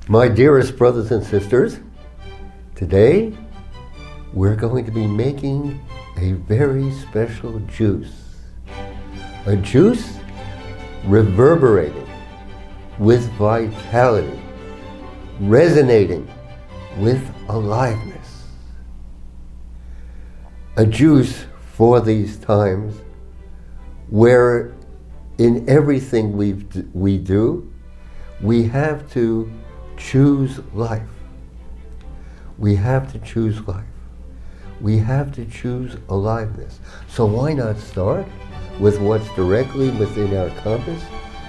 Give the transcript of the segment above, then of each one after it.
My dearest brothers and sisters, today we're going to be making a very special juice. A juice reverberating with vitality, resonating with aliveness. A juice for these times where in everything we do, we have to choose life. We have to choose life. We have to choose aliveness. So why not start with what's directly within our compass,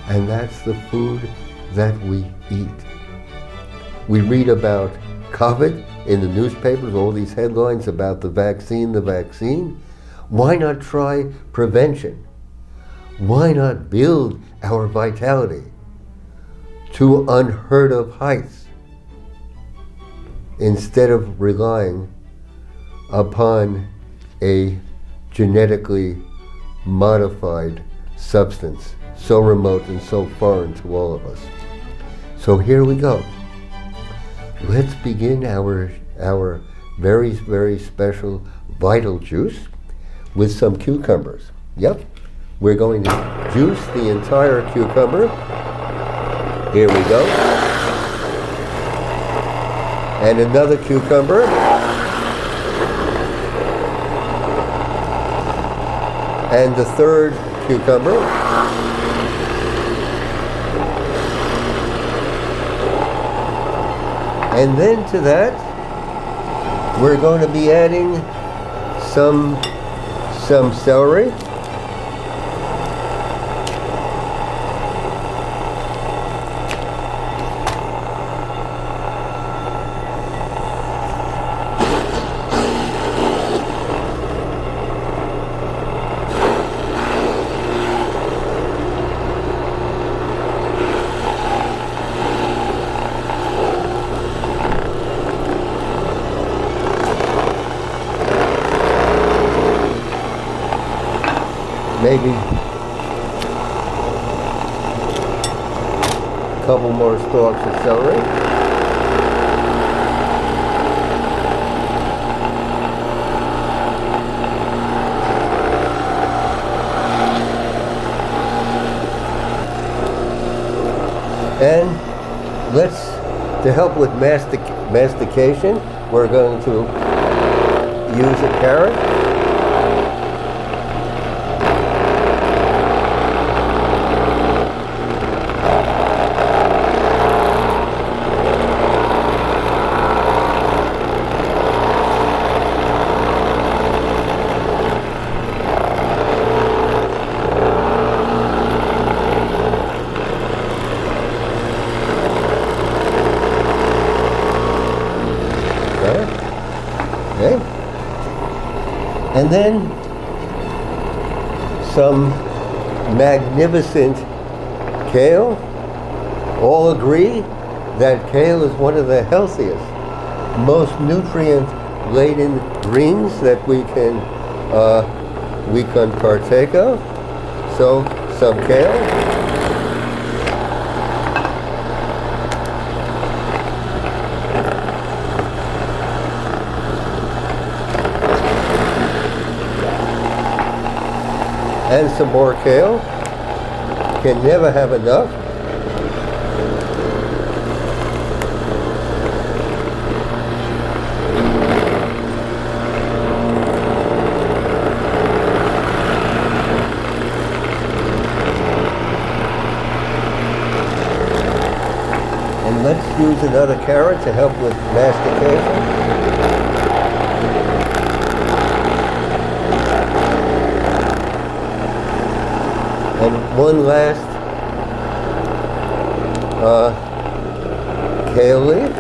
and that's the food that we eat. We read about COVID in the newspapers, all these headlines about the vaccine. Why not try prevention? Why not build our vitality to unheard of heights instead of relying upon a genetically modified substance so remote and so foreign to all of us? So here we go. Let's begin our very, very special vital juice with some cucumbers. Yep, we're going to juice the entire cucumber. Here we go. And another cucumber. And the third cucumber. And then to that, we're going to be adding some celery. Maybe a couple more stalks of celery. And to help with mastication, we're going to use a carrot. Okay. And then some magnificent kale. All agree that kale is one of the healthiest, most nutrient-laden greens that we can partake of. So some kale. And some more kale. Can never have enough. And let's use another carrot to help with mastication. And one last kale leaf.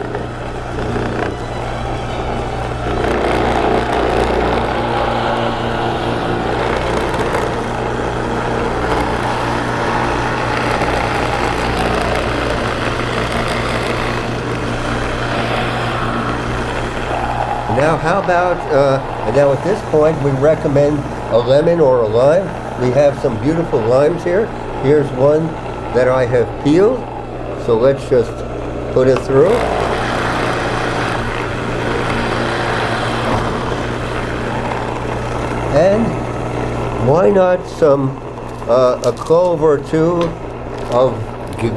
Now how about, now at this point we recommend a lemon or a lime. We have some beautiful limes here. Here's one that I have peeled. So let's just Put it through. And why not a clove or two of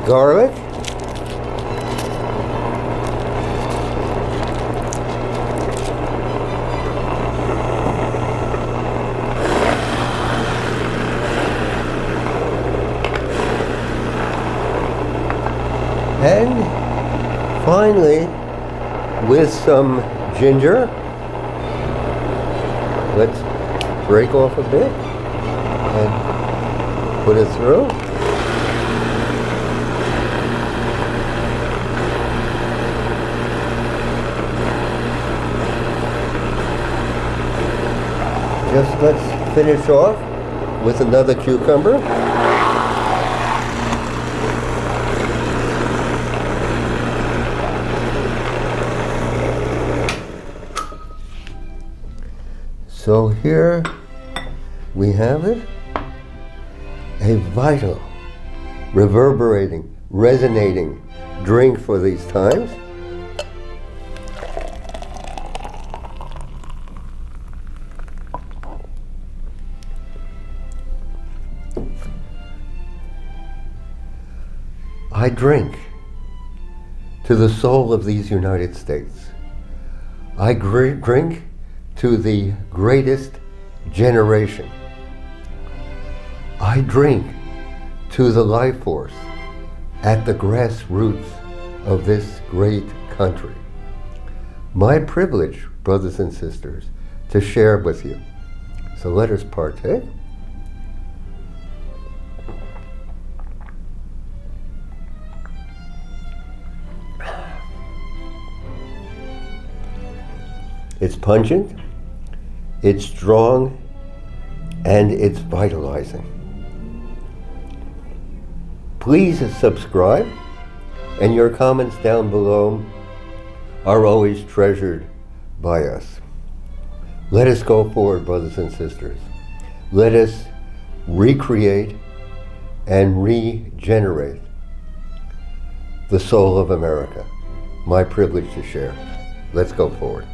garlic. And finally, with some ginger, let's break off a bit and put it through. Just let's finish off with another cucumber. So here we have it, a vital, reverberating, resonating drink for these times. I drink to the soul of these United States. I drink to the greatest generation. I drink to the life force at the grassroots of this great country. My privilege, brothers and sisters, to share with you. So let us partake. It's pungent, it's strong, and it's vitalizing. Please subscribe, and your comments down below are always treasured by us. Let us go forward, brothers and sisters. Let us recreate and regenerate the soul of America. My privilege to share. Let's go forward.